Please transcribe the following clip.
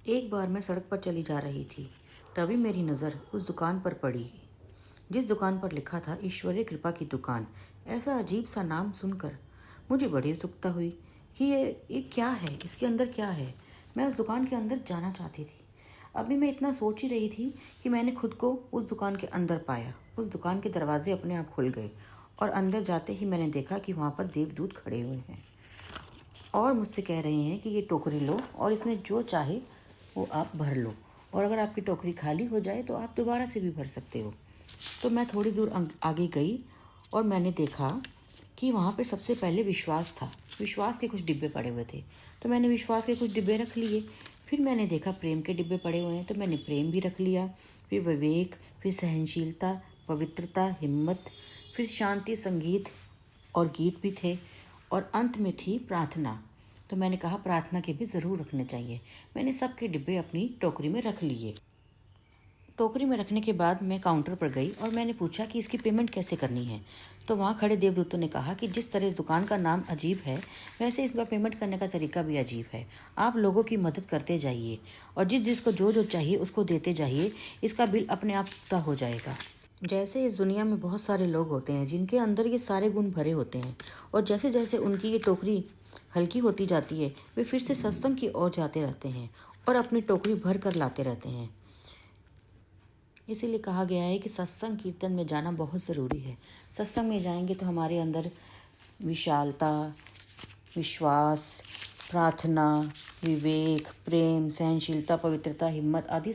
एक बार मैं सड़क पर चली जा रही थी। तभी मेरी नज़र उस दुकान पर पड़ी जिस दुकान पर लिखा था ईश्वरीय कृपा की दुकान। ऐसा अजीब सा नाम सुनकर मुझे बड़ी उत्सुकता हुई कि ये क्या है, इसके अंदर क्या है। मैं उस दुकान के अंदर जाना चाहती थी। अभी मैं इतना सोच ही रही थी कि मैंने खुद को उस दुकान के अंदर पाया। उस दुकान के दरवाजे अपने आप खुल गए और अंदर जाते ही मैंने देखा कि वहाँ पर देवदूत खड़े हुए हैं और मुझसे कह रहे हैं कि ये टोकरी लो और इसमें जो चाहे वो आप भर लो, और अगर आपकी टोकरी खाली हो जाए तो आप दोबारा से भी भर सकते हो। तो मैं थोड़ी दूर आगे गई और मैंने देखा कि वहाँ पे सबसे पहले विश्वास था। विश्वास के कुछ डिब्बे पड़े हुए थे, तो मैंने विश्वास के कुछ डिब्बे रख लिए। फिर मैंने देखा प्रेम के डिब्बे पड़े हुए हैं, तो मैंने प्रेम भी रख लिया। फिर विवेक, फिर सहनशीलता, पवित्रता, हिम्मत, फिर शांति, संगीत और गीत भी थे, और अंत में थी प्रार्थना। तो मैंने कहा प्रार्थना के भी ज़रूर रखने चाहिए। मैंने सबके डिब्बे अपनी टोकरी में रख लिए। टोकरी में रखने के बाद मैं काउंटर पर गई और मैंने पूछा कि इसकी पेमेंट कैसे करनी है। तो वहाँ खड़े देवदूतों ने कहा कि जिस तरह इस दुकान का नाम अजीब है, वैसे इसका पेमेंट करने का तरीका भी अजीब है। आप लोगों की मदद करते जाइए और जिसको जो जो चाहिए उसको देते जाइए। इसका बिल अपने आप तय हो जाएगा। जैसे इस दुनिया में बहुत सारे लोग होते हैं जिनके अंदर ये सारे गुण भरे होते हैं, और जैसे जैसे उनकी ये टोकरी हल्की होती जाती है, वे फिर से सत्संग की ओर जाते रहते हैं और अपनी टोकरी भर कर लाते रहते हैं। इसीलिए कहा गया है कि सत्संग कीर्तन में जाना बहुत ज़रूरी है। सत्संग में जाएंगे तो हमारे अंदर विशालता, विश्वास, प्रार्थना, विवेक, प्रेम, सहनशीलता, पवित्रता, हिम्मत आदि